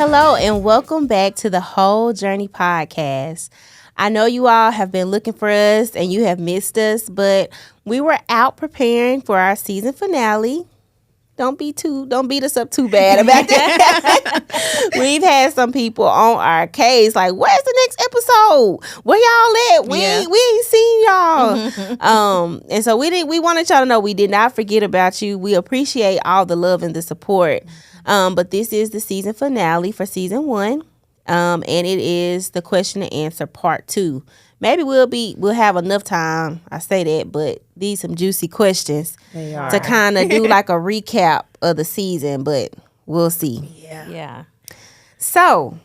Hello and welcome back to the Whole Journey podcast. I know you all have been looking for us and you have missed us, but we were out preparing for our season finale. Don't beat us up too bad about that. We've had some people on our case like, where's the next episode? Where y'all at? We ain't seen y'all. And so we wanted y'all to know we did not forget about you. We appreciate all the love and the support. But this is the season finale for season 1. And it is the question and answer part 2. Maybe we'll have enough time. I say that, but these some juicy questions to kind of do like a recap of the season, but we'll see. Yeah. So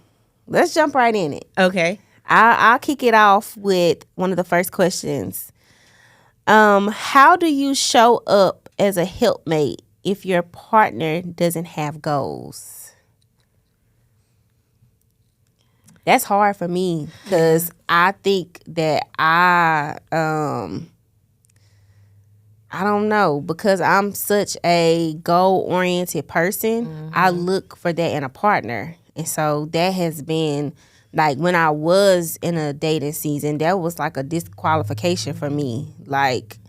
let's jump right in it. Okay. I'll kick it off with one of the first questions. How do you show up as a helpmate if your partner doesn't have goals? That's hard for me because I think that I don't know, because I'm such a goal-oriented person. I look for that in a partner. And so that has been, like, when I was in a dating season, that was like a disqualification for me. Like,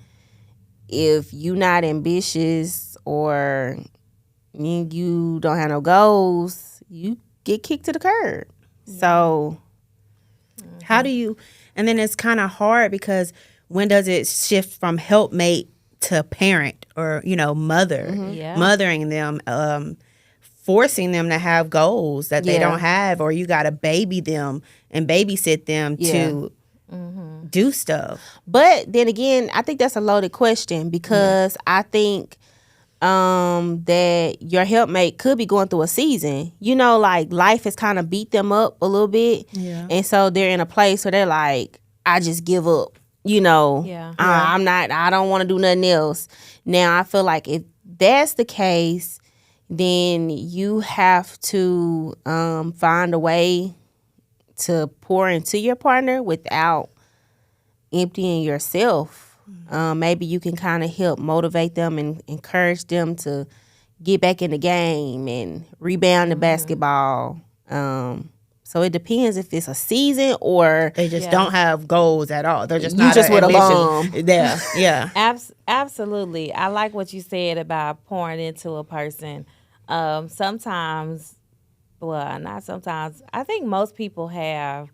if you not ambitious or you don't have no goals, you get kicked to the curb. So how do you, and then it's kind of hard because when does it shift from helpmate to parent or, mothering them, forcing them to have goals that they don't have, or you got to baby them and babysit them to do stuff. But then again, I think that's a loaded question because I think that your helpmate could be going through a season, like life has kind of beat them up a little bit. And so they're in a place where they're like, I just give up, I don't want to do nothing else. Now I feel like if that's the case, then you have to find a way to pour into your partner without emptying yourself. Maybe you can kind of help motivate them and encourage them to get back in the game and rebound the basketball. So it depends if it's a season or they just don't have goals at all. They're just you not just with a ambitious. bomb. Yeah. Absolutely. I like what you said about pouring into a person. Sometimes, well, not sometimes. I think most people have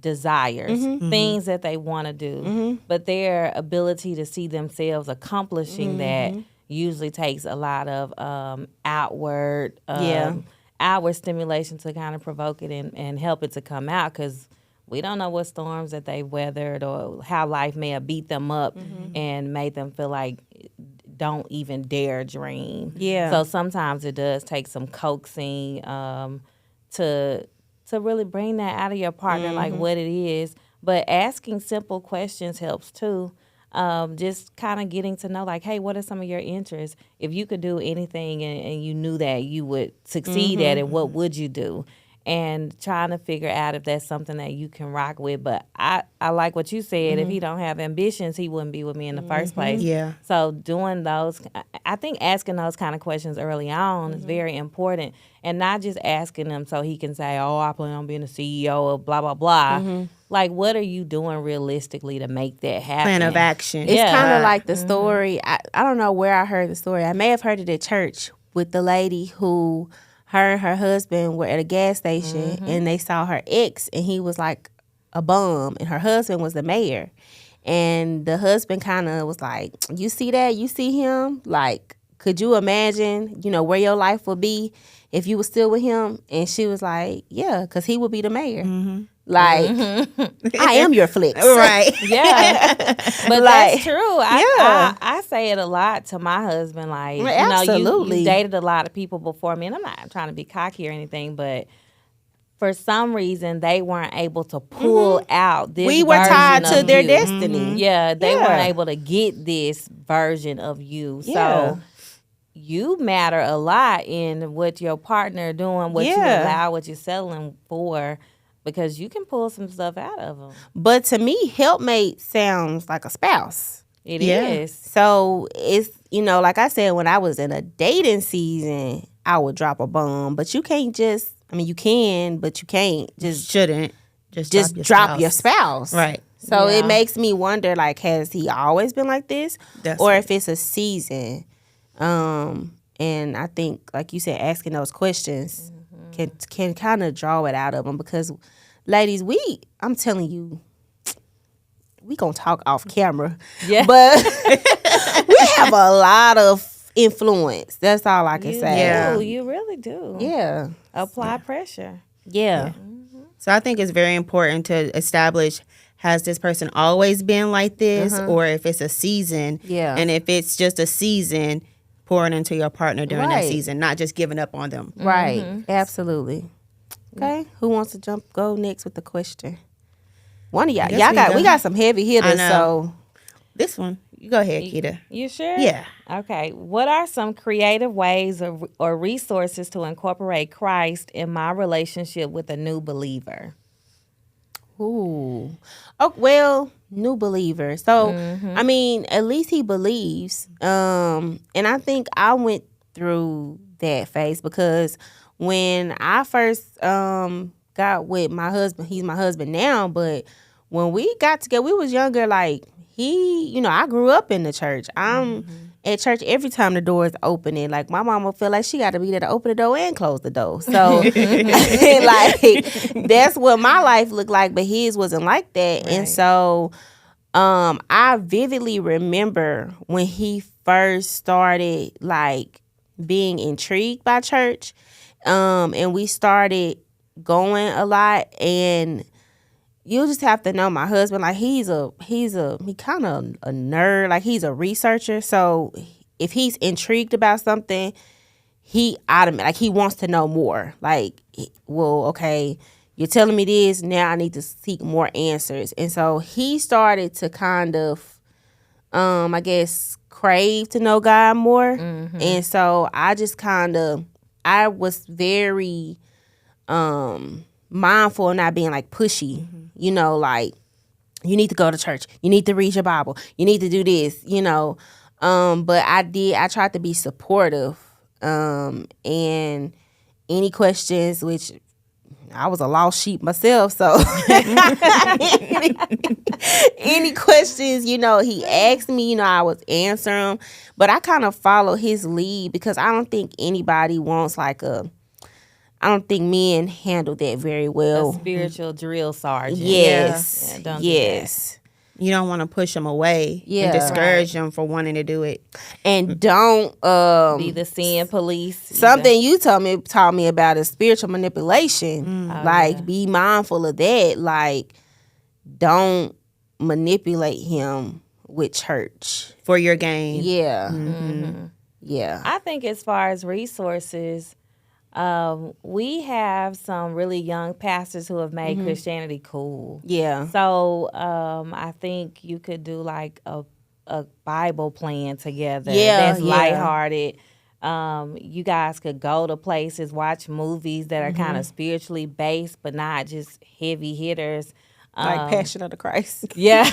desires, things that they want to do, but their ability to see themselves accomplishing that usually takes a lot of outward stimulation to kind of provoke it and help it to come out, because we don't know what storms that they weathered or how life may have beat them up and made them feel like don't even dare dream. So sometimes it does take some coaxing to really bring that out of your partner, like what it is. But asking simple questions helps too. Just kind of getting to know, like, hey, what are some of your interests? If you could do anything and you knew that you would succeed at it, what would you do? And trying to figure out if that's something that you can rock with. But I like what you said. If he don't have ambitions, he wouldn't be with me in the first place. Yeah. So doing those, I think asking those kind of questions early on is very important. And not just asking them so he can say, oh, I plan on being a CEO of blah, blah, blah. Like, what are you doing realistically to make that happen? Plan of action. It's kind of like the story. I don't know where I heard the story. I may have heard it at church with the lady who... her and her husband were at a gas station and they saw her ex and he was like a bum and her husband was the mayor. And the husband kind of was like, you see that? You see him? Like, could you imagine, where your life would be if you were still with him? And she was like, yeah, because he would be the mayor. Like, I am your flex. Right. Yeah. But that's true. I say it a lot to my husband. Like, absolutely. You dated a lot of people before me. And I'm not trying to be cocky or anything, but for some reason, they weren't able to pull out this We were tied to of their you. destiny. Yeah, they weren't able to get this version of you. Yeah. So you matter a lot in what your partner doing, what you allow, what you're settling for. Because you can pull some stuff out of them. But to me, helpmate sounds like a spouse. It is. So it's, like I said, when I was in a dating season, I would drop a bomb. But you can't just, I mean, you can, but you can't. Shouldn't. Just drop your spouse. Right. So Yeah. it makes me wonder, like, has he always been like this? That's or right. if it's a season. And I think, like you said, asking those questions can kind of draw it out of them. Because, ladies, I'm telling you, we gonna talk off camera. Yeah. But we have a lot of influence. That's all I can You say. Yeah. do. You really do. Yeah. Apply pressure. Yeah. So I think it's very important to establish, has this person always been like this, or if it's a season. Yeah. And if it's just a season, pouring into your partner during that Right. season, not just giving up on them. Right. Absolutely. Okay. Who wants to go next with the question? One of y'all. Guess We got some heavy hitters. I know. So This one, you go ahead, Keita. You sure? Yeah. Okay. What are some creative ways or resources to incorporate Christ in my relationship with a new believer? ooh. Oh well, new believer. So I mean, at least he believes. And I think I went through that phase because when I first got with my husband, he's my husband now, but when we got together, we was younger, like I grew up in the church. I'm at church every time the door is opening. Like my mama feel like she got to be there to open the door and close the door. So like that's what my life looked like, but his wasn't like that. And so I vividly remember when he first started like being intrigued by church, and we started going a lot. And you just have to know my husband, like he kind of a nerd, like he's a researcher. So if he's intrigued about something, he wants to know more. Like, well, okay, you're telling me this, now I need to seek more answers. And so he started to kind of, I guess, crave to know God more. And so I was very mindful of not being like pushy, like you need to go to church, you need to read your Bible, you need to do this, but I tried to be supportive, and any questions, which I was a lost sheep myself, so any questions, he asked me, I was answering them, but I kind of followed his lead because I don't think anybody wants I don't think men handle that very well. A spiritual drill sergeant. Yes. Yeah, don't do yes. You don't want to push them away Yeah. and discourage them for wanting to do it. And don't Be the sin police. something you taught me about is spiritual manipulation. Be mindful of that. Like, don't manipulate him with church. For your gain. Yeah. Mm-hmm. Yeah. I think as far as resources, we have some really young pastors who have made Christianity cool. Yeah. So I think you could do like a Bible plan together. Yeah, That's yeah. lighthearted. You guys could go to places, watch movies that are kind of spiritually based, but not just heavy hitters. Like Passion of the Christ. Yeah,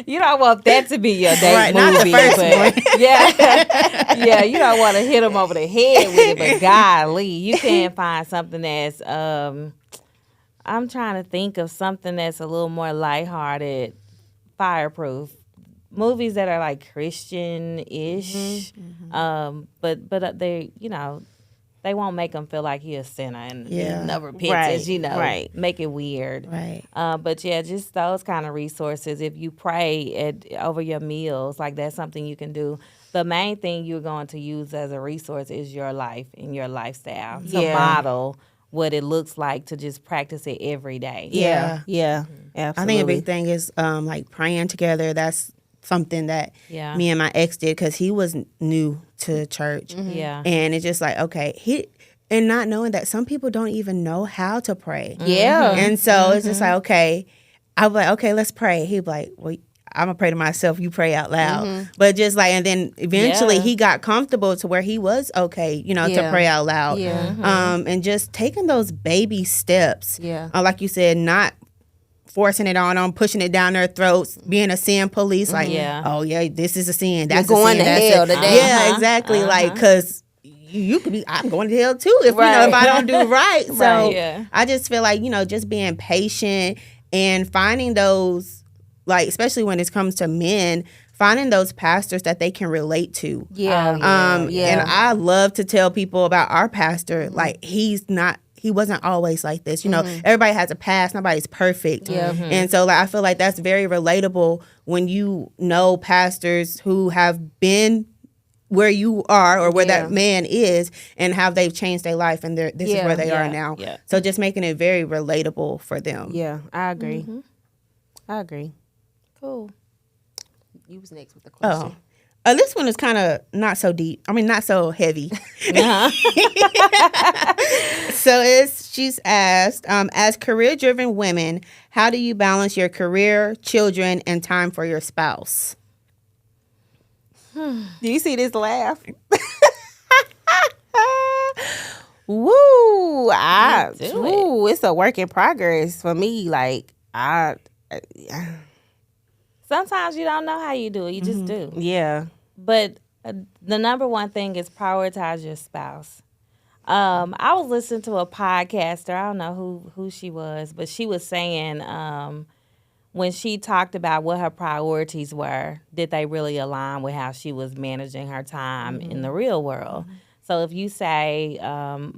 you don't want that to be your date Right, movie. not the first but yeah, you don't want to hit them over the head with it. But golly, you can find something that's. I'm trying to think of something that's a little more lighthearted, fireproof. Movies that are like Christian-ish, but they, they won't make him feel like he's a sinner and never repents, Right. make it weird. Right. But yeah, just those kind of resources. If you pray over your meals, like that's something you can do. The main thing you're going to use as a resource is your life and your lifestyle to model what it looks like to just practice it every day. Yeah. Yeah. Absolutely. I think a big thing is like praying together. That's something that me and my ex did because he was new to church. Yeah. And it's just like, okay, and not knowing that some people don't even know how to pray. Yeah. And so it's just like, okay, I was like, okay, let's pray. He'd be like, well, I'm going to pray to myself. You pray out loud. But just like, and then eventually he got comfortable to where he was okay, to pray out loud. Yeah. And just taking those baby steps. Yeah. Like you said, not forcing it on them, pushing it down their throats, being a sin police, like, oh yeah, this is a sin. That's You're going a sin. to That's hell it. today. Yeah, exactly. Like, because you could be, I'm going to hell too if, Right. if I don't do right. So Right, yeah. I just feel like, just being patient and finding those, like, especially when it comes to men, finding those pastors that they can relate to. Yeah. Oh, yeah. And I love to tell people about our pastor. Like, he wasn't always like this. Everybody has a past. Nobody's perfect. Yeah. And so, like, I feel like that's very relatable when you know pastors who have been where you are or where that man is and how they've changed their life and this is where they are now. Yeah. So just making it very relatable for them. Yeah, I agree. I agree. Cool. You was next with the question. This one is kind of not so deep. I mean, not so heavy. So she's asked, as career-driven women, how do you balance your career, children, and time for your spouse? Do you see this laugh? Woo! It's a work in progress for me. Like Sometimes you don't know how you do it. You just do. yeah. But the number one thing is prioritize your spouse. I was listening to a podcaster. I don't know who she was, but she was saying when she talked about what her priorities were, did they really align with how she was managing her time in the real world? So if you say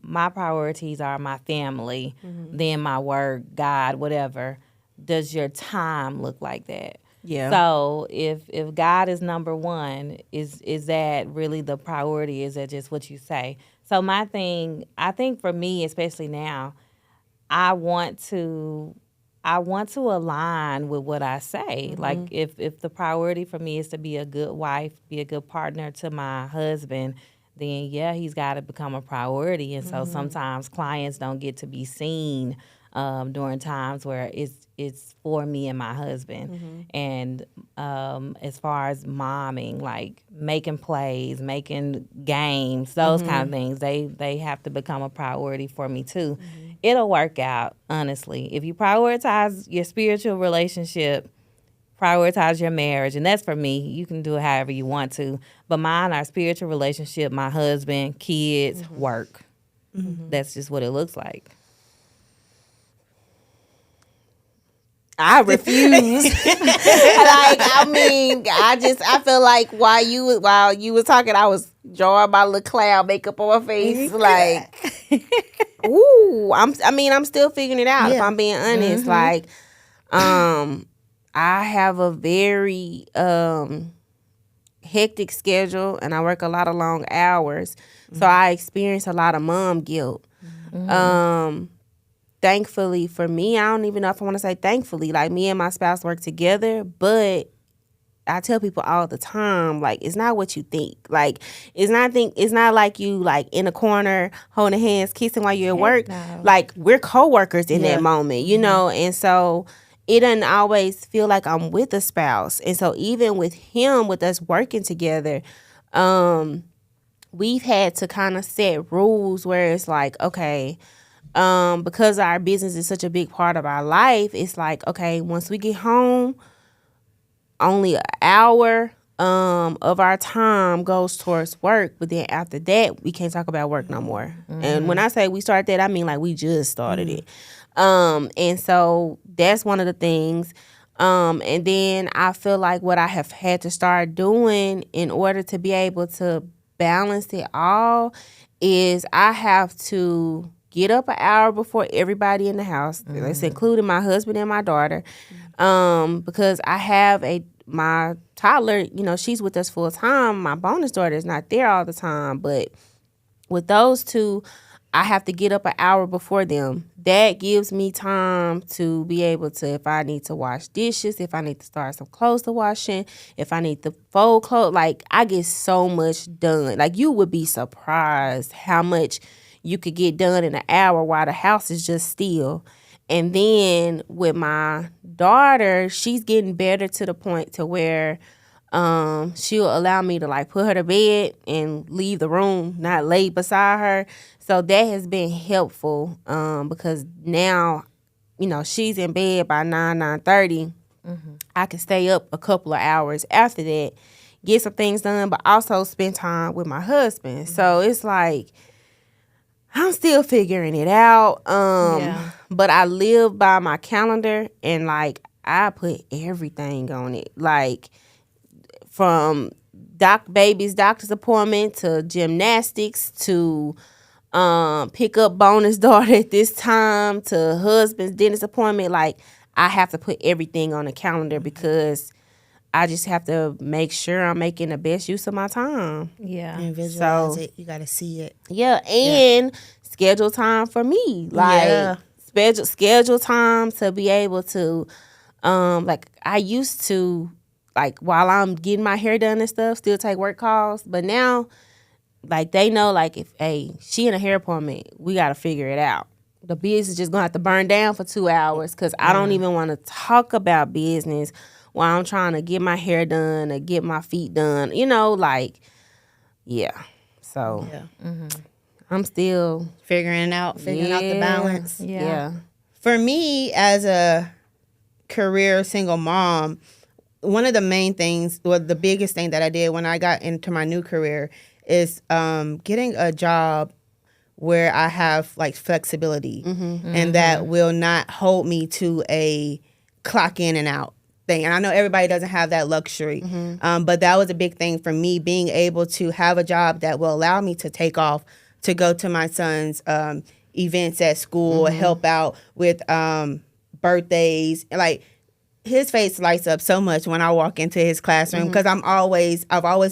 my priorities are my family, then my work, God, whatever, does your time look like that? Yeah. So if God is number one, is that really the priority? Is that just what you say? So my thing, I think for me, especially now, I want to align with what I say. Like if the priority for me is to be a good wife, be a good partner to my husband, then yeah, he's got to become a priority. And so sometimes clients don't get to be seen during times where it's for me and my husband. And as far as momming, like making plays, making games, those kind of things, they have to become a priority for me too. It'll work out, honestly. If you prioritize your spiritual relationship, prioritize your marriage, and that's for me. You can do it however you want to. But mine, our spiritual relationship, my husband, kids, work. That's just what it looks like. I refuse. I feel like while you was talking, I was drawing my little cloud makeup on my face. Like, ooh, I'm still figuring it out. If I'm being honest, like, I have a very hectic schedule, and I work a lot of long hours, so I experience a lot of mom guilt. Thankfully for me, I don't even know if I want to say thankfully, like me and my spouse work together, but I tell people all the time, like, it's not what you think. Like, it's not like you like in a corner holding hands, kissing while you're at work. No. Like, we're co-workers in that moment, you know? And so it doesn't always feel like I'm with a spouse. And so even with him, with us working together, we've had to kind of set rules where it's like, okay, because our business is such a big part of our life, it's like, okay, once we get home, only an hour of our time goes towards work. But then after that, we can't talk about work no more. And when I say we start that, I mean like we just started it. And so that's one of the things. And then I feel like what I have had to start doing in order to be able to balance it all is I have to get up an hour before everybody in the house. That's including my husband and my daughter. Because I have my toddler, you know, she's with us full time. My bonus daughter is not there all the time. But with those two, I have to get up an hour before them. That gives me time to be able to, if I need to wash dishes, if I need to start some clothes to washing, if I need to fold clothes, like I get so much done. Like you would be surprised how much you could get done in an hour while the house is just still. And then with my daughter, she's getting better to the point to where she'll allow me to like put her to bed and leave the room, not lay beside her. So that has been helpful because now, you know, she's in bed by 9:30. I can stay up a couple of hours after that, get some things done, but also spend time with my husband. So it's like I'm still figuring it out. But I live by my calendar, and like I put everything on it. Like from baby's doctor's appointment to gymnastics to pick up bonus daughter at this time to husband's dentist appointment. Like I have to put everything on the calendar because I just have to make sure I'm making the best use of my time. Yeah. And visualize it. You got to see it. Yeah, and schedule time for me. Like schedule time to be able to like I used to, like while I'm getting my hair done and stuff, still take work calls. But now, like they know, like if she in a hair appointment, we got to figure it out. The business is just gonna have to burn down for 2 hours because I don't even want to talk about business while I'm trying to get my hair done or get my feet done. You know, like So I'm still figuring out the balance. Yeah. For me, as a career single mom, one of the main things, well, the biggest thing that I did when I got into my new career is getting a job where I have like flexibility and that will not hold me to a clock in and out thing. And I know everybody doesn't have that luxury, but that was a big thing for me, being able to have a job that will allow me to take off to go to my son's events at school, help out with birthdays. Like his face lights up so much when I walk into his classroom because I've always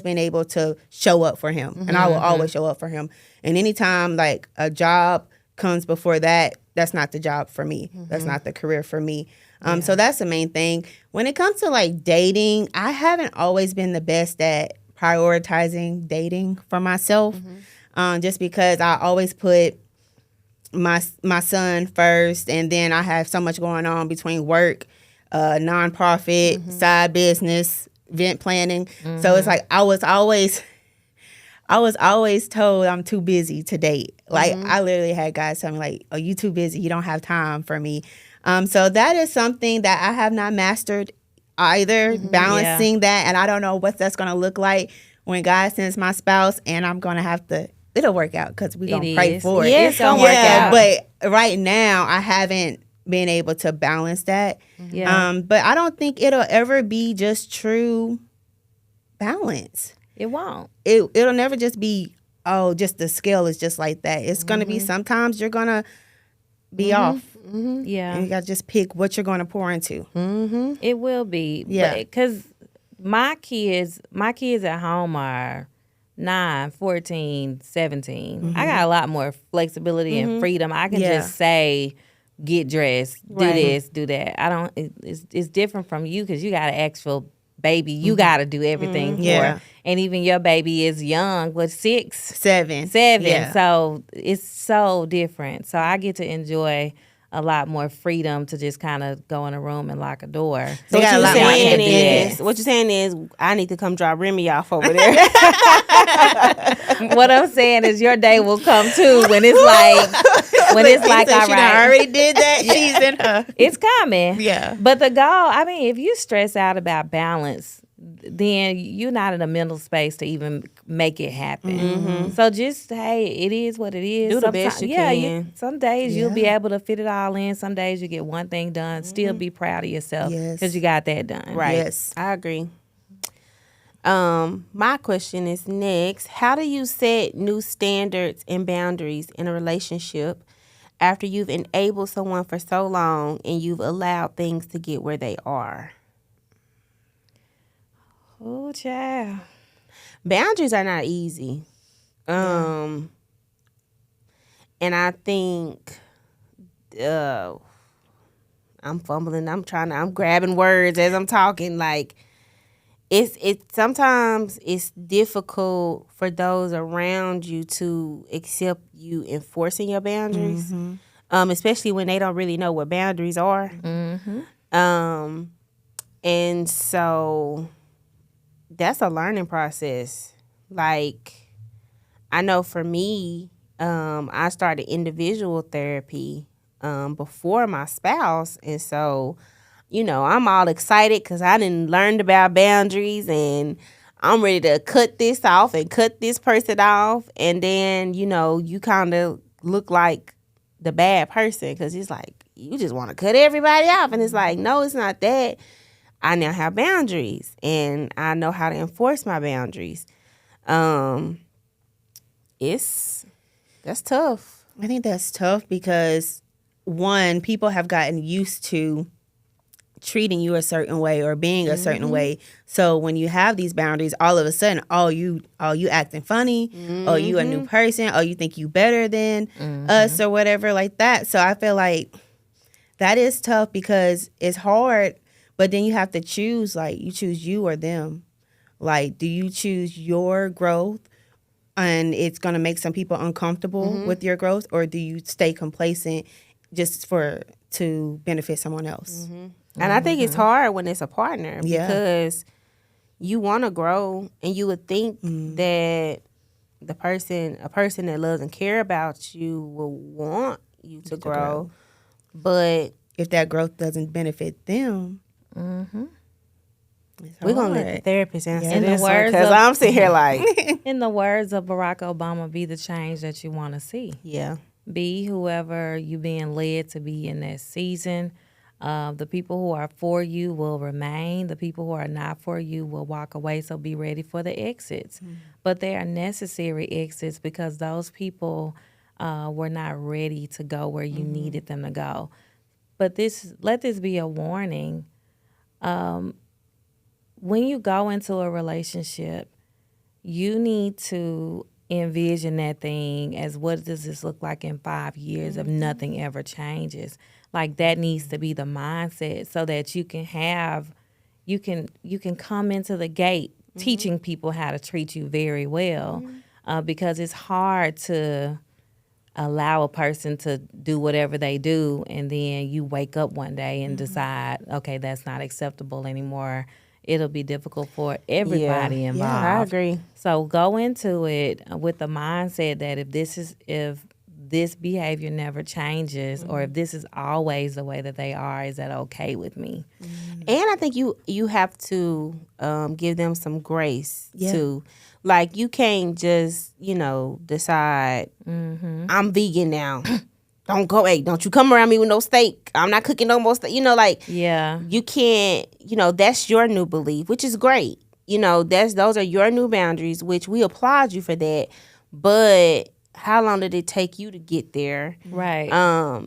been able to show up for him, and I will always show up for him. And anytime like a job comes before that, that's not the job for me. That's not the career for me. So that's the main thing. When it comes to like dating, I haven't always been the best at prioritizing dating for myself, just because I always put my son first, and then I have so much going on between work, nonprofit, side business, event planning. So it's like I was always told I'm too busy to date. Like I literally had guys tell me like, "Oh, you too busy. You don't have time for me." So that is something that I have not mastered either, balancing that. And I don't know what that's going to look like when God sends my spouse, and I'm going to have to, it'll work out because we're going to pray for it. Yeah, it's going to work out. But right now I haven't been able to balance that. But I don't think it'll ever be just true balance. It won't. It'll never just be, oh, just the scale is just like that. It's going to be sometimes you're going to be off. Yeah. And you got to just pick what you're going to pour into. It will be. Yeah. Because my kids at home are 9, 14, 17. I got a lot more flexibility and freedom. I can just say, get dressed, do this, do that. I don't, it's different from you because you got an actual baby you got to do everything for. And even your baby is young, what, 6? 7. Yeah. So it's so different. So I get to enjoy a lot more freedom to just kind of go in a room and lock a door. So what you're saying is I need to come drop Remy off over there. What I'm saying is your day will come too when it's like all she right. already did that. She's in her. It's coming. Yeah. But the goal, I mean, if you stress out about balance, then you're not in a mental space to even make it happen. So just, hey, it is what it is. Do the best you can. Some days you'll be able to fit it all in. Some days you get one thing done. Still be proud of yourself because you got that done. Right. Yes. I agree. My question is next. How do you set new standards and boundaries in a relationship after you've enabled someone for so long and you've allowed things to get where they are? Oh, child. Boundaries are not easy. And I think I'm fumbling. I'm grabbing words as I'm talking. Like it's sometimes it's difficult for those around you to accept you enforcing your boundaries. Especially when they don't really know what boundaries are. And so that's a learning process. Like, I know for me, I started individual therapy before my spouse. And so, I'm all excited because I didn't learn about boundaries and I'm ready to cut this off and cut this person off. And then, you kind of look like the bad person because it's like, you just want to cut everybody off. And it's like, no, it's not that. I now have boundaries and I know how to enforce my boundaries. That's tough. I think that's tough because, one, people have gotten used to treating you a certain way or being a certain way. So when you have these boundaries, all of a sudden, you acting funny, you a new person, you think you better than us or whatever like that. So I feel like that is tough because it's hard, but then you have to choose, like, you choose you or them. Like, do you choose your growth and it's going to make some people uncomfortable with your growth, or do you stay complacent just to benefit someone else? And I think it's hard when it's a partner because you want to grow and you would think that a person that loves and care about you will want you to grow. But if that growth doesn't benefit them, we're going to let the therapist answer this one because I'm sitting here like. In the words of Barack Obama, be the change that you want to see. Yeah. Be whoever you being led to be in that season. The people who are for you will remain. The people who are not for you will walk away. So be ready for the exits. But they are necessary exits because those people were not ready to go where you needed them to go. But let this be a warning. When you go into a relationship, you need to envision that thing as, what does this look like in 5 years if nothing ever changes? Like, that needs to be the mindset so that you can come into the gate teaching people how to treat you very well, because it's hard to allow a person to do whatever they do and then you wake up one day and decide, okay, that's not acceptable anymore. It'll be difficult for everybody involved. Yeah, I agree. So go into it with the mindset that if this behavior never changes, or if this is always the way that they are, is that okay with me? And I think you have to give them some grace too. Like, you can't just, decide, I'm vegan now. Don't you come around me with no steak. I'm not cooking no more steak. You can't, that's your new belief, which is great. Those are your new boundaries, which we applaud you for that. But how long did it take you to get there? Right.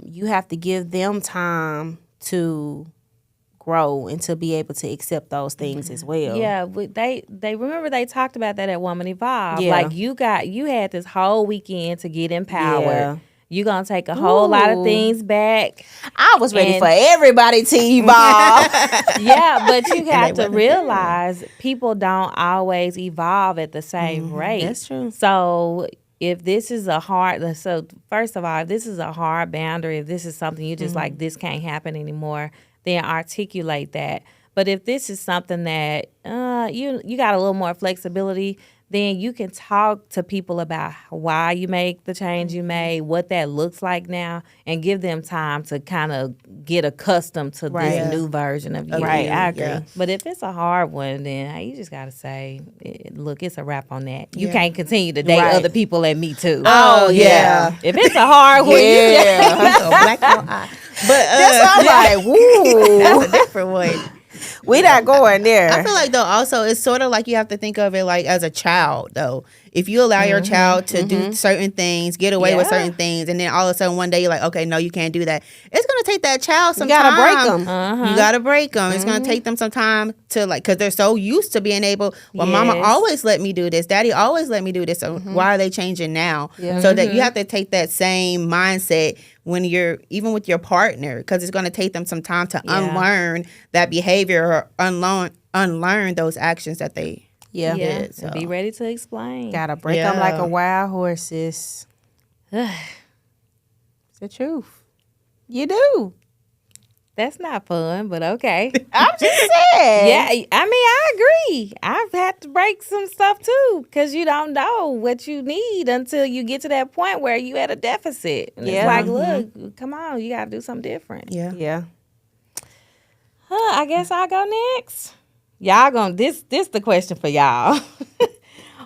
You have to give them time to grow and to be able to accept those things as well. Yeah, but they remember they talked about that at Woman Evolve. Yeah. Like, you had this whole weekend to get empowered. Yeah. You're going to take a whole lot of things back. I was ready for everybody to evolve. Yeah, but you have to realize people don't always evolve at the same rate. That's true. So if this is first of all, if this is a hard boundary, if this is something you just like, this can't happen anymore, then articulate that. But if this is something that you got a little more flexibility, then you can talk to people about why you make the change you made, what that looks like now, and give them time to kind of get accustomed to this new version of you. Right, I agree. Yeah. But if it's a hard one, then you just got to say, look, it's a wrap on that. You can't continue to date other people and me too. Oh, yeah. If it's a hard one, Black your eye. But that's why I'm like, woo. That's a different one. We not going there. I feel like, though, also it's sort of like you have to think of it like as a child, though. If you allow your child to do certain things, get away with certain things, and then all of a sudden one day you're like, okay, no, you can't do that. It's going to take that child some time. You got to break them. You got to break them. It's going to take them some time to, like, because they're so used to being able, mama always let me do this. Daddy always let me do this. So why are they changing now? Yeah. So that you have to take that same mindset when you're, even with your partner, because it's going to take them some time to unlearn that behavior or unlearn those actions that they did. So. Be ready to explain. Gotta break them like a wild horse, sis. It's the truth. You do. That's not fun, but okay. I'm just saying. Yeah, I mean, I agree. I've had to break some stuff too, because you don't know what you need until you get to that point where you at a deficit. And it's like, look, come on, you got to do something different. Yeah. Yeah. I guess I'll go next. Y'all gonna this the question for y'all.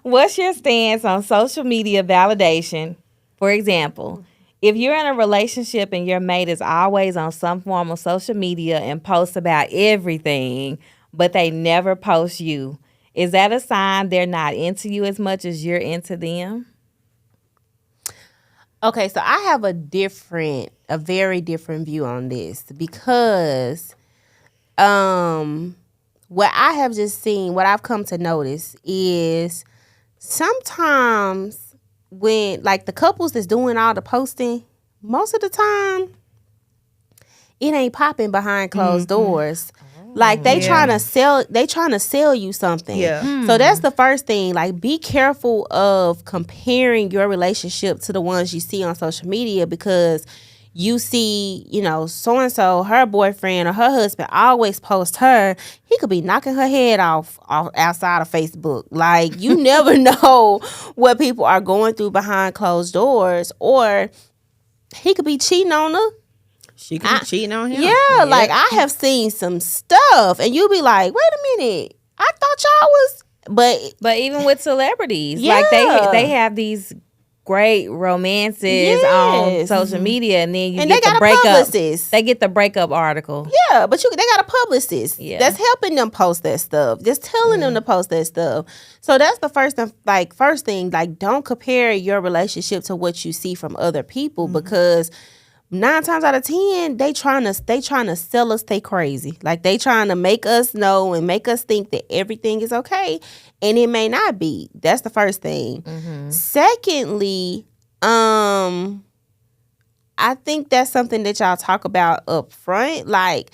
What's your stance on social media validation? For example, if you're in a relationship and your mate is always on some form of social media and posts about everything, but they never post you, is that a sign they're not into you as much as you're into them? Okay, so I have a very different view on this because what I have just seen, what I've come to notice is sometimes when like the couples that's doing all the posting, most of the time it ain't popping behind closed doors. Like they trying to sell you something. Yeah. So that's the first thing. Like be careful of comparing your relationship to the ones you see on social media because you see, so and so, her boyfriend or her husband always post her. He could be knocking her head off outside of Facebook. Like you never know what people are going through behind closed doors, or he could be cheating on her. She could be cheating on him. Yeah, like I have seen some stuff, and you'll be like, "Wait a minute, I thought y'all was." But even with celebrities, Yeah. like they have these great romances on social media, and then And get they got the a breakup. publicist. They get the breakup article. Yeah, but they got a publicist that's helping them post that stuff, just telling them to post that stuff. So that's the first thing. Like, don't compare your relationship to what you see from other people because 9 times out of 10, they trying to sell us they crazy. Like they trying to make us know and make us think that everything is okay, and it may not be. That's the first thing. Secondly, I think that's something that y'all talk about up front. Like,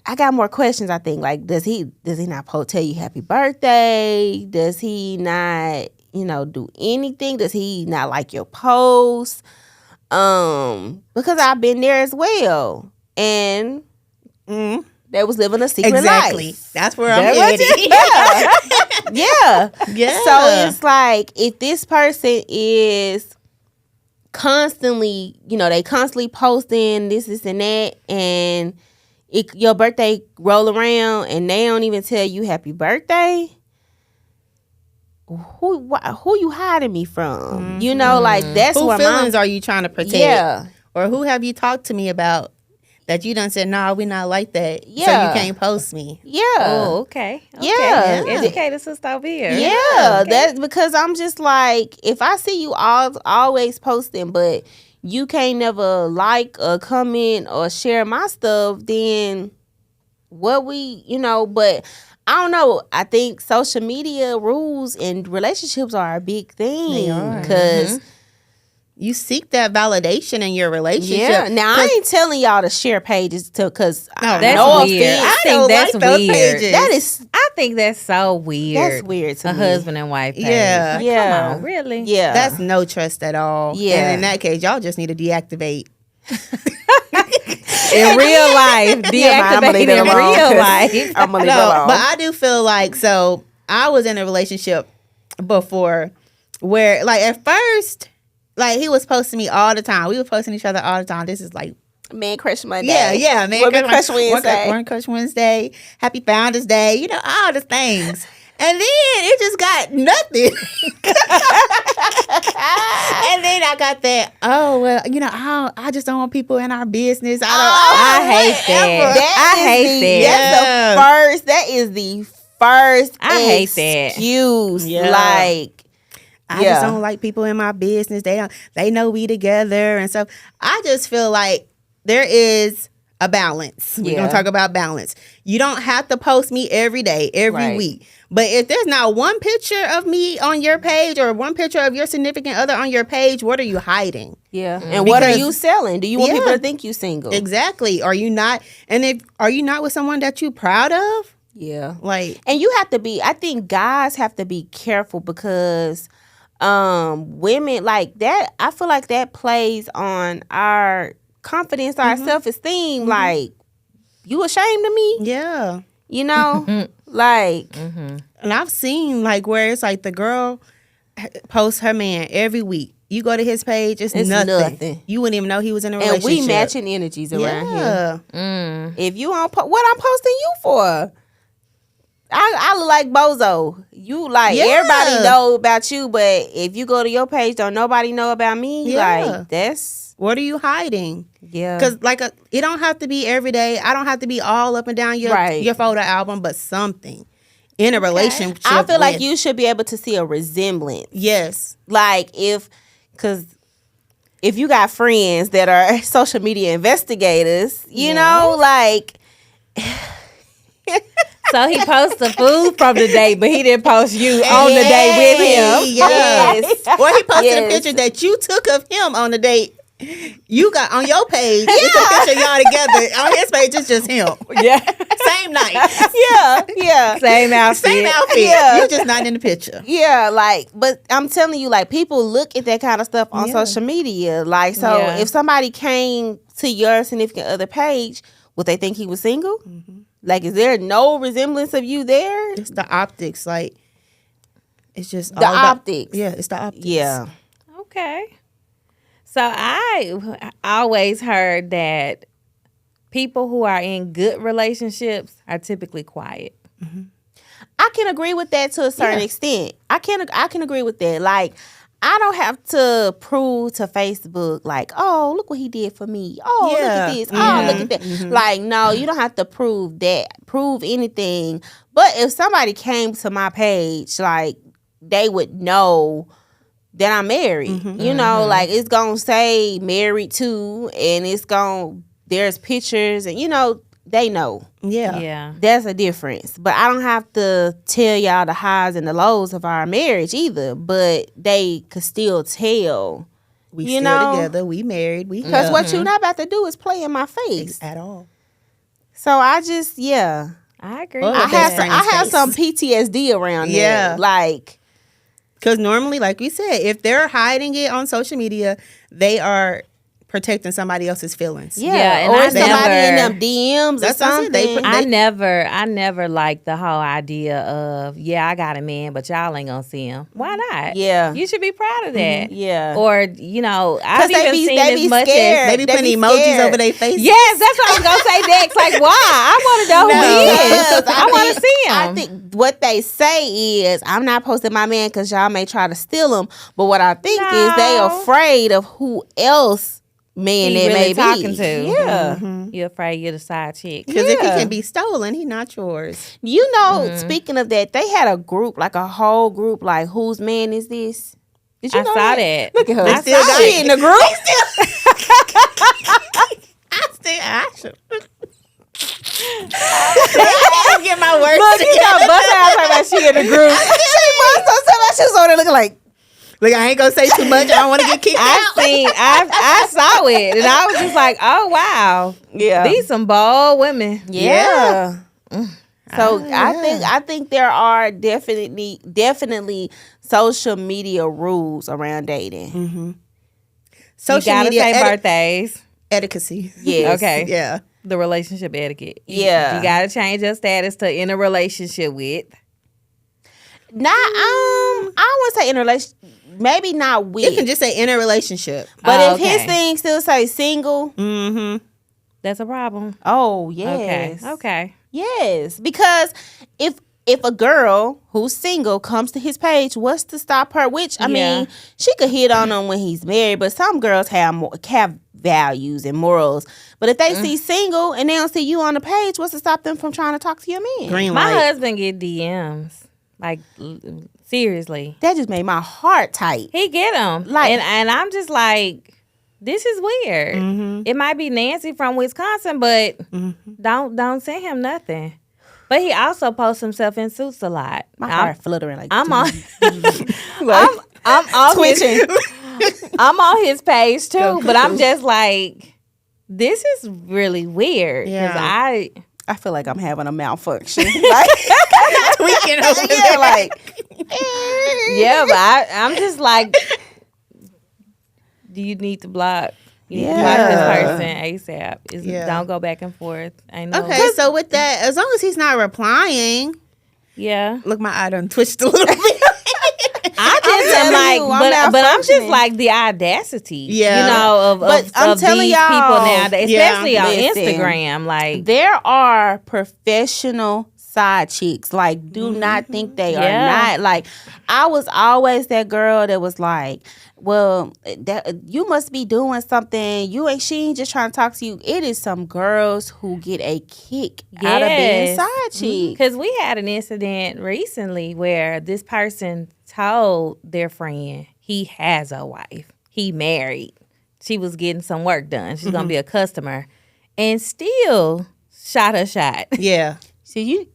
I got more questions. I think like, does he not tell you happy birthday? Does he not do anything? Does he not like your posts? Because I've been there as well, and they was living a secret life. That's where I'm headed. Yeah. Yeah. So it's like if this person is constantly, they constantly posting this and that, and your birthday roll around and they don't even tell you happy birthday. Who you hiding me from? Like that's Who where feelings are you trying to protect? Yeah. Or who have you talked to me about that you done said, nah, we not like that. Yeah. So you can't post me. Yeah. Oh, okay. Yeah. Educated sister over here. Yeah, Okay. that's because I'm just like, if I see you always posting, but you can't never like or comment or share my stuff, then but I don't know. I think social media rules and relationships are a big thing. They are. Because You seek that validation in your relationship. yeah. Now I ain't telling y'all to share pages because No, That's no weird. offense. I think don't that's like those weird. pages. That is I think that's so weird. That's weird to a me. husband and wife page. Yeah. Like, Yeah. Come on, really? Yeah. That's no trust at all. Yeah. And in that case, y'all just need to deactivate. In real life, deactivating in real life. I'm gonna leave it No, alone. but I do feel like, so I was in a relationship before where, like, at first, like, he was posting me all the time. We were posting each other all the time. This is like, Man Crush Monday. yeah, man. Women Crush Wednesday. Women Crush Wednesday. Happy Founders Day. All the things. And then it just got nothing. And then I got that, I just don't want people in our business. I hate that. I hate that. That is the first I hate that. excuse. Yeah. Like, I just don't like people in my business. They know we together and stuff. I just feel like there is a balance. We're gonna talk about balance. You don't have to post me every day, every week. But if there's not one picture of me on your page or one picture of your significant other on your page, what are you hiding? yeah. And what are you selling? Do you want Yeah. people to think you single? Exactly. Are you not? And are you not with someone that you proud of? Yeah. Like, And you have to be, I think guys have to be careful because women like that, I feel like that plays on our confidence, our self-esteem. Like, you ashamed of me? yeah. Like, And I've seen like where it's like the girl posts her man every week. You go to his page, it's nothing. You wouldn't even know he was in a and relationship. we matching energies around here. Yeah. If you on what I'm posting you for? I look like Bozo. You like everybody know about you, but if you go to your page, don't nobody know about me. Yeah. Like that's What are you hiding? yeah. Because it don't have to be every day. I don't have to be all up and down your photo album, but something in a relationship. I feel like you should be able to see a resemblance. Yes. Like because if you got friends that are social media investigators, you know, like. So he posts the food from the date, but he didn't post you on the date with him. Yes. Or he posted a picture that you took of him on the date. You got on your page. It's a picture of y'all together. On his page, it's just him. Yeah. Same night. Yeah. Same outfit. Yeah. You're just not in the picture. Yeah, like, but I'm telling you, like, people look at that kind of stuff on social media. Like, so if somebody came to your significant other page, would they think he was single? Mm-hmm. Like, is there no resemblance of you there? It's the optics. Like, it's just the optics. It's the optics. Yeah. Okay. So I always heard that people who are in good relationships are typically quiet. Mm-hmm. I can agree with that to a certain extent. I can agree with that. Like, I don't have to prove to Facebook, like, oh, look what he did for me. Oh, look at this. Oh, look at that. Mm-hmm. Like, no, you don't have to prove anything. But if somebody came to my page, like, they would know that I'm married. Mm-hmm. You know, like, it's going to say married to, and there's pictures, and, you know, they know. Yeah. That's a difference. But I don't have to tell y'all the highs and the lows of our marriage either. But they could still tell. We still together. We married. Because what you're not about to do is play in my face. At all. So I just, I agree. I have some PTSD around that. Like. Because normally, like we said, if they're hiding it on social media, they are protecting somebody else's feelings. Yeah, or somebody in them DMs or something. I never liked the whole idea of, I got a man, but y'all ain't gonna see him. Why not? Yeah. You should be proud of that. Mm-hmm. Yeah. Or, you know, I've even seen as much scared. as... They be putting emojis over their faces. Yes, that's what I was gonna say next. Like, why? I want to know who he is. I want to see him. I think what they say is, I'm not posting my man because y'all may try to steal him. But what I think is they afraid of who else man he that really may talking be. To. Yeah. Mm-hmm. You're afraid you're the side chick. Because if he can be stolen, he not yours. You know, speaking of that, they had a group, like a whole group, like, whose man is this? Did you know saw that. Look at her. I still got it in the group. I should. I get my words Look, you know, together. Bust out talking about she in the group. She was on there looking like, Look, I ain't gonna say too much. I don't want to get kicked out. I saw it, and I was just like, oh wow, these some bold women. Yeah. So I think there are definitely social media rules around dating. Mm-hmm. Social media say birthdays, etiquette. Yes. Okay. Yeah. The relationship etiquette. You gotta change your status to in a relationship with. Not I wouldn't say in a relationship. Maybe not with. You can just say in a relationship. But if his thing still say single, that's a problem. Oh yes. Okay. Yes, because if a girl who's single comes to his page, what's to stop her? Which I mean, she could hit on him when he's married, but some girls have values and morals. But if they see single and they don't see you on the page, what's to stop them from trying to talk to your man? Green My light. husband get DMs. Like, seriously. That just made my heart tight. He get them. Like, and I'm just like, this is weird. Mm-hmm. It might be Nancy from Wisconsin, but don't send him nothing. But he also posts himself in suits a lot. My heart fluttering like I'm on I'm on twitching. I'm on his page too, but I'm just like, this is really weird. Yeah. I feel like I'm having a malfunction. Like, tweaking over yeah, there. like, but I'm just like, do you need to block? You need to block this person ASAP. Don't go back and forth. I know. Okay, so with that, as long as he's not replying, look, my eye done twitched a little bit. I just am like, but I'm just like the audacity, you know, of I'm of telling these y'all, people nowadays, especially on listen, Instagram. Like, there are professional side chicks. Like, do not think they are Yeah. not. Like, I was always that girl that was like, well, that you must be doing something. She ain't just trying to talk to you. It is some girls who get a kick out of being Yes. side chicks. Because we had an incident recently where this person told their friend he has a wife. He married. She was getting some work done. She's going to be a customer. And still shot her shot. Yeah. See,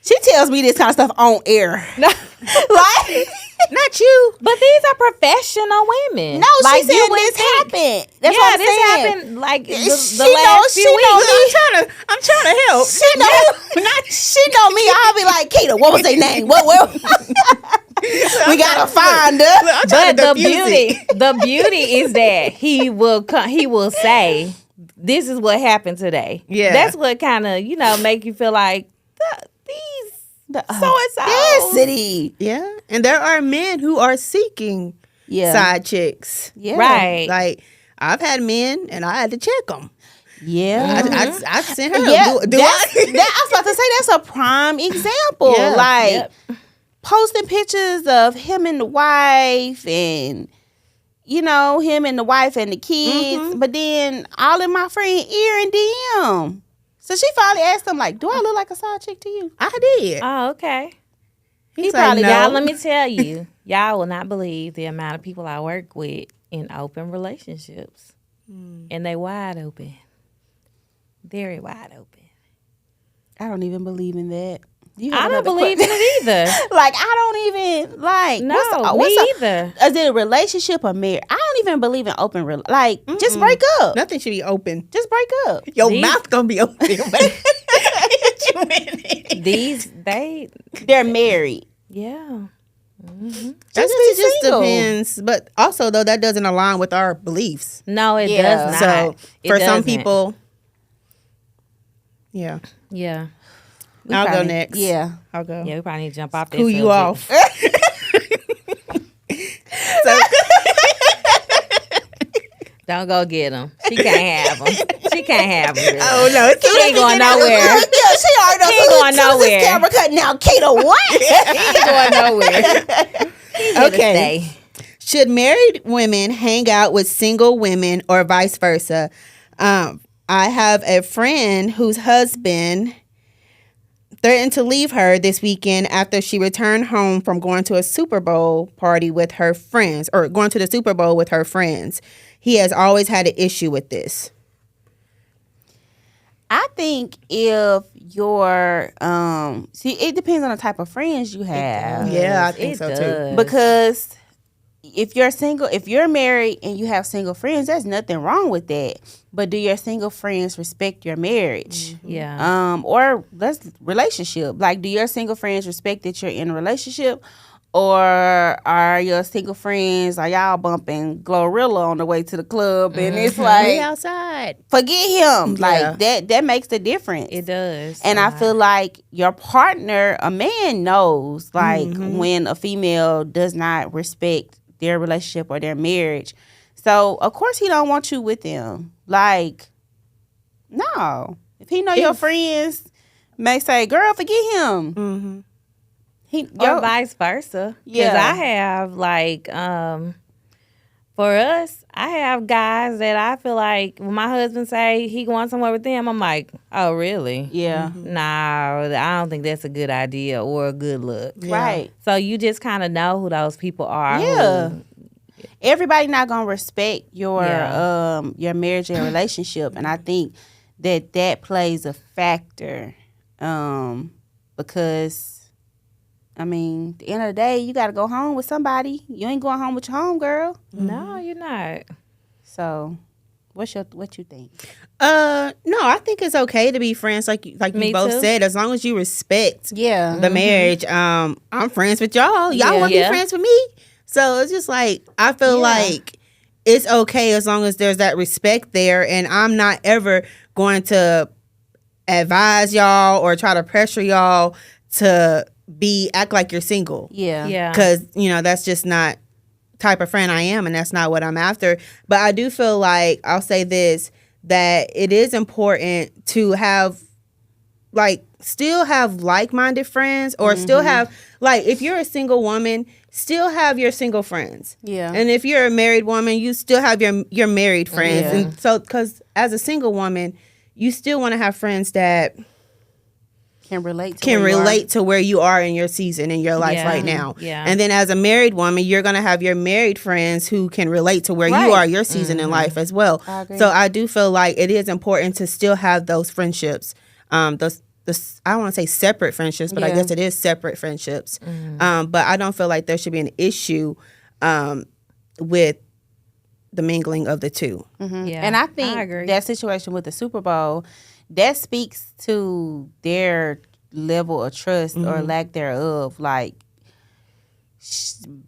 she tells me this kind of stuff on air. Like, Not you. But these are professional women. no, like, she said this happened. That's what I'm this saying. happened like the She last few weeks. I'm trying to help. She know me. I'll be like, Keita, what was their name? What? We gotta find her. But the beauty is that he will say, "This is what happened today." Yeah. That's what kind of make you feel like these so and so. Audacity. Yeah. And there are men who are seeking side chicks. Yeah. Right. Like, I've had men and I had to check them. Yeah. I sent her. Yeah, Do I? I was about to say that's a prime example. Yeah. Like Yep. posting pictures of him and the wife and him and the wife and the kids, but then all in my friend ear and DM. So she finally asked him, like, do I look like a side chick to you? I did. Oh, okay. He's probably like, no. Y'all, let me tell you, y'all will not believe the amount of people I work with in open relationships, and they wide open, very wide open. I don't even believe in that. I don't believe in it either. Like, I don't even, like, No, me either. Is it a relationship or marriage? I don't even believe in open, like, just break up. Nothing should be open. Just break up. Your These- mouth gonna be open. They're married. Yeah. That be just single. depends. But also, though, that doesn't align with our beliefs. No, it Yeah. does not. So It for some doesn't. people, yeah. Yeah. I'll go Probably- next. Yeah. I'll go. Yeah, we probably need to jump off that Cool you subject. off. Don't go get them. She can't have them. She can't have them. Oh no, She ain't going nowhere. Yeah, she already knows. He ain't going Soon as this nowhere. camera cut now, Keita, what? He ain't going nowhere. He's here to Okay. stay. Should married women hang out with single women or vice versa? I have a friend whose husband threatened to leave her this weekend after she returned home from going to a Super Bowl party with her friends, or going to the Super Bowl with her friends. He has always had an issue with this. I think if your see, it depends on the type of friends you have. Yeah, I think It so too. does. Because if you're single, if you're married and you have single friends, there's nothing wrong with that. But do your single friends respect your marriage? Yeah. Or let's relationship. Like, do your single friends respect that you're in a relationship? Or are your single friends, are y'all bumping Glorilla on the way to the club? And it's We like, outside. forget him. Yeah. Like, that makes the difference. It does. And I feel like your partner, a man knows, like, when a female does not respect their relationship or their marriage. So, of course, he don't want you with them. Like, no. If he know your friends may say, girl, forget him. Mm-hmm. or vice versa. Because Yeah. I have for us, I have guys that I feel like when my husband say he going somewhere with them, I'm like, oh really? Yeah. Nah, I don't think that's a good idea or a good look. Right. So you just kind of know who those people are. Yeah. who- Everybody not gonna respect your Yeah. your marriage and relationship, and I think that plays a factor, because I mean, at the end of the day, you got to go home with somebody. You ain't going home with your homegirl. No, you're not. So, what you think? No, I think it's okay to be friends, like you Me both too. said, as long as you respect Yeah. the marriage. I'm friends with y'all. Y'all Yeah. want to Yeah. be friends with me? So it's just like, I feel like it's okay as long as there's that respect there, and I'm not ever going to advise y'all or try to pressure y'all to act like you're single. Yeah. Yeah. Because, that's just not type of friend I am, and that's not what I'm after. But I do feel like, I'll say this, that it is important to have like still have like-minded friends, or still have, like, if you're a single woman, still have your single friends. Yeah. And if you're a married woman, you still have your married friends. Yeah. And so, because as a single woman, you still want to have friends that Can relate to can where you are. relate to where you are in your season, in your life Yeah. right now. Yeah. And then as a married woman, you're going to have your married friends who can relate to where you Right. are, your season in life as well. I agree. So I do feel like it is important to still have those friendships. Those I don't want to say separate friendships, but I Yeah. guess it is separate friendships. But I don't feel like there should be an issue with the mingling of the two. Yeah. And I I think agree. that situation with the Super Bowl, that speaks to their level of trust or lack thereof. Like,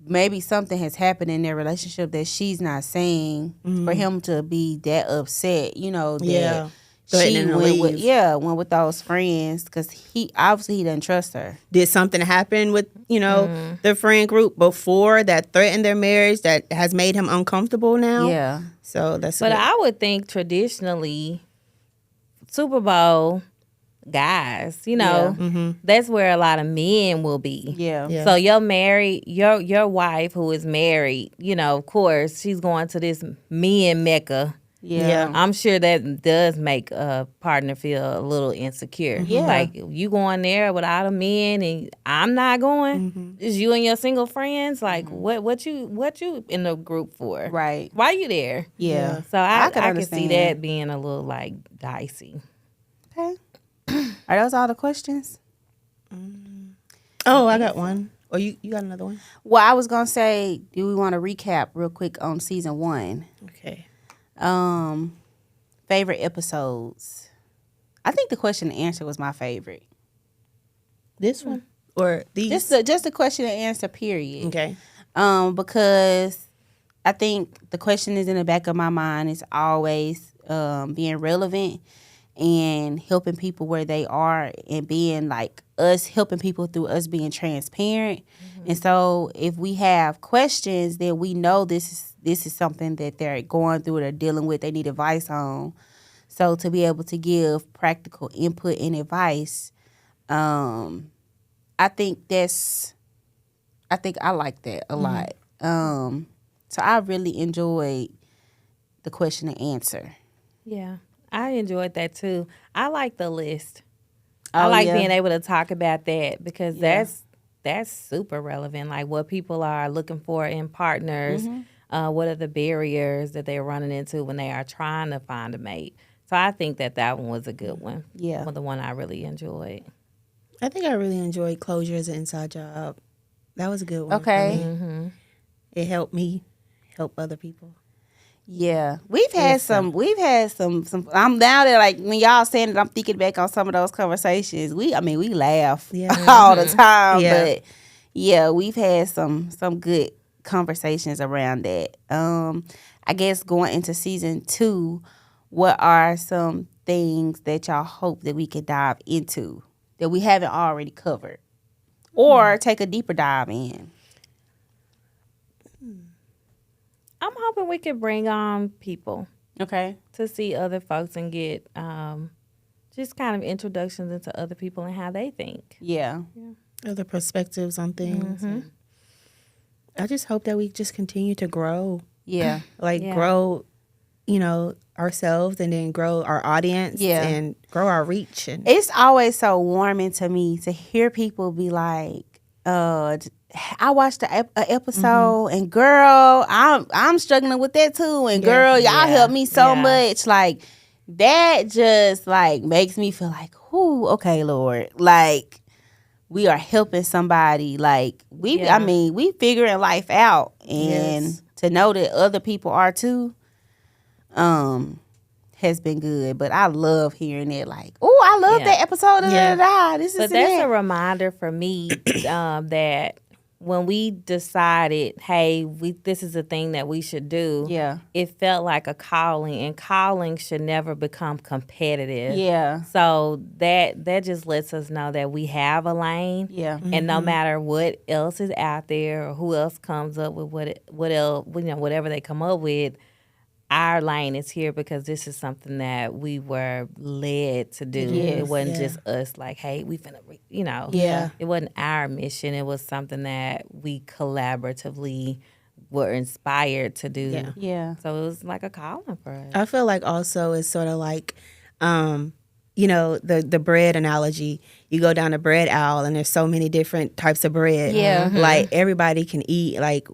maybe something has happened in their relationship that she's not saying for him to be that upset. You know, that Yeah. she Threatening to went with, leave. went with those friends because he doesn't trust her. Did something happen with, the friend group before that threatened their marriage that has made him uncomfortable now? Yeah. So that's But good. I would think traditionally, Super Bowl guys, that's where a lot of men will be. Yeah. Yeah. So you're married, your wife who is married, of course, she's going to this men mecca. Yeah. I'm sure that does make a partner feel a little insecure. Yeah. Like, you going there with all the men and I'm not going? It's you and your single friends? Like, what you in the group for? Right. Why you there? Yeah. So I can can see understand. that being a little, like, dicey. Okay. Are those all the questions? Oh, I got one. Or you got another one? Well, I was gonna say, do we want to recap real quick on season 1? Okay. Favorite episodes. I think the question and answer was my favorite. This one? Or these? Just the question and answer period. Okay. Because I think the question is in the back of my mind. It's always being relevant and helping people where they are, and being like us, helping people through us being transparent. And so if we have questions, then we know this is something that they're going through, they're dealing with, they need advice on. So to be able to give practical input and advice, I think I like that a lot. So I really enjoyed the question and answer. Yeah, I enjoyed that too. I like the list. Oh, I like yeah. being able to talk about that because that's super relevant. Like, what people are looking for in partners. What are the barriers that they're running into when they are trying to find a mate? So I think that one was a good one. Yeah. Well, the one I really enjoyed. I think I really enjoyed Closure as an Inside Job. That was a good one. Okay. For me. It helped me help other people. Yeah, we've had some. I'm down there, like, when y'all saying it, I'm thinking back on some of those conversations. We laugh all the time, Yeah. but yeah, we've had some good conversations around that. I guess going into season 2, what are some things that y'all hope that we could dive into that we haven't already covered, or take a deeper dive in? I'm hoping we could bring on people Okay. to see other folks and get just kind of introductions into other people and how they think. Yeah. Other perspectives on things. I just hope that we just continue to grow. Yeah. Grow, ourselves, and then grow our audience. Yeah. And grow our reach. And It's always so warming to me to hear people be like, I watched an episode, and girl, I'm struggling with that too, and girl, y'all helped me so much. Like, that just, like, makes me feel like, whoo, okay, Lord, like, we are helping somebody. Like, we figuring life out, and to know that other people are too, has been good. But I love hearing it. Like, oh, I love that episode. This is But that's a reminder for me that when we decided, hey, this is a thing that we should do, it felt like a calling, and calling should never become competitive. Yeah. So that just lets us know that we have a lane. Yeah. And no matter what else is out there or who else comes up with what else, whatever they come up with, our lane is here because this is something that we were led to do. Yes. It wasn't Yeah. just us like, hey, we finna, Yeah. It wasn't our mission. It was something that we collaboratively were inspired to do. Yeah. Yeah. So it was like a calling for us. I feel like also it's sort of like, the bread analogy. You go down the bread aisle and there's so many different types of bread. Yeah. Like everybody can eat like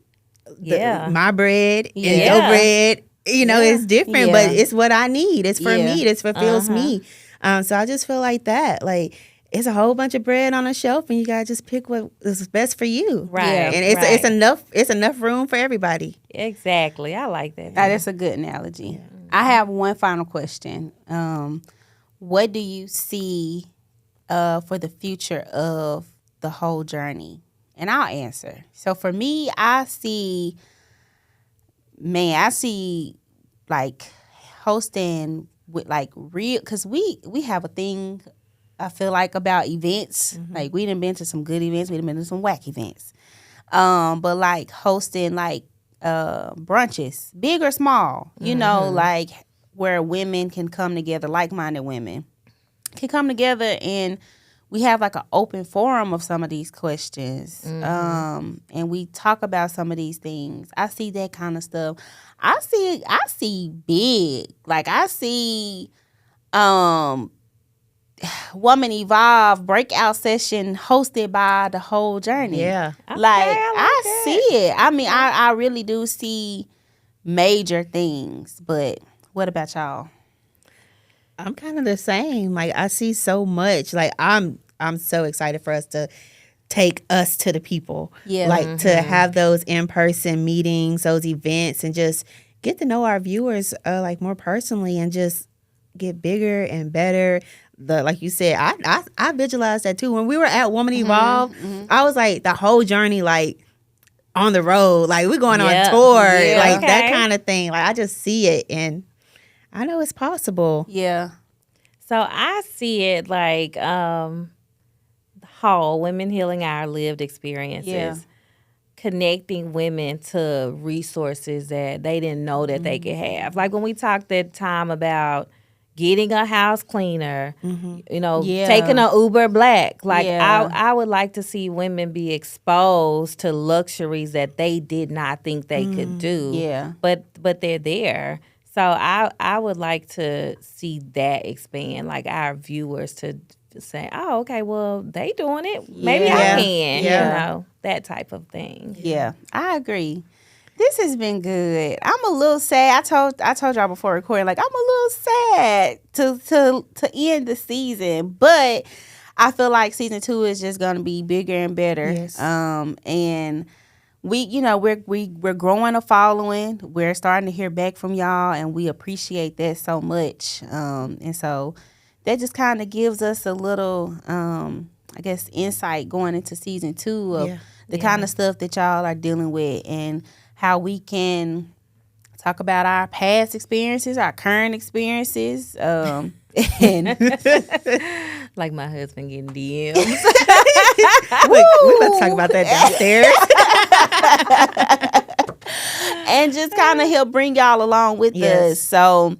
Yeah. my bread and your Yeah. bread. It's different, Yeah. but it's what I need. It's for Yeah. me. It fulfills me. So I just feel like that. Like it's a whole bunch of bread on a shelf, and you gotta just pick what is best for you. Right. Yeah. And it's right. enough. It's enough room for everybody. Exactly. I like that. That's a good analogy. I have one final question. What do you see for the future of the whole journey? And I'll answer. So for me, I see like hosting with like real, because we have a thing, I feel like, about events. Like we done been to some good events, we done been to some whack events. But like hosting like brunches, big or small, like where women can come together, like-minded women can come together, and we have like an open forum of some of these questions. And we talk about some of these things. I see that kind of stuff. I see big. Like I see Woman Evolve breakout session hosted by the whole journey. Yeah. Okay, Like I I that. see it. I mean, I really do see major things. But what about y'all? I'm kind of the same. Like I see so much. Like I'm so excited for us to take us to the people. Yeah. Like to have those in-person meetings, those events, and just get to know our viewers like more personally, and just get bigger and better. Like you said, I visualized that too. When we were at Woman Evolve, I was like the whole journey, like on the road, like we're going Yeah. on tour, Yeah. like that Okay. kind of thing. Like I just see it, and I know it's possible. Yeah. So I see it like whole women healing our lived experiences. Yeah. Connecting women to resources that they didn't know that they could have. Like when we talked that time about getting a house cleaner, Yeah. taking an Uber Black. Like Yeah. I would like to see women be exposed to luxuries that they did not think they could do. Yeah. But they're there. So I would like to see that expand, like our viewers to say, oh, okay, well, they doing it. Maybe Yeah. I can, Yeah. that type of thing. Yeah, I agree. This has been good. I'm a little sad. I told y'all before recording, like I'm a little sad to end the season, but I feel like season 2 is just gonna be bigger and better. Yes. And we're growing a following. We're starting to hear back from y'all, and we appreciate that so much. And so that just kind of gives us a little, I guess, insight going into season 2 of the kind of stuff that y'all are dealing with, and how we can talk about our past experiences, our current experiences, and Like my husband getting DMs. We about to talk about that downstairs. and just kind of help bring y'all along with Yes. us. So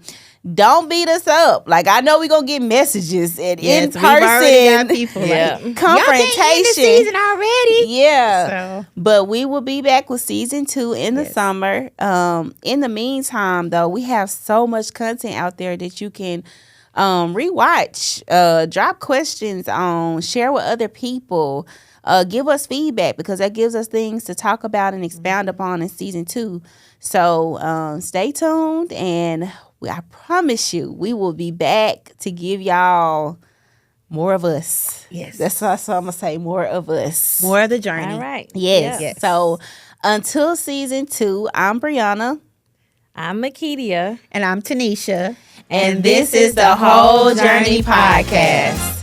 don't beat us up. Like I know we're gonna get messages and in Yes, we've already got person people Yeah. like, y'all can't end the confrontation. season already. Yeah. So But we will be back with season 2 in the Yes. summer. In the meantime, though, we have so much content out there that you can rewatch, drop questions on, share with other people, give us feedback, because that gives us things to talk about and expound upon in season 2. So stay tuned, and I promise you, we will be back to give y'all more of us. Yes. That's what I'm gonna say. More of us. more of the journey. All right. Yes. Yes. So until season 2, I'm Breonna. I'm Meketia. And I'm Tanisha. And this is the Whole Journey Podcast.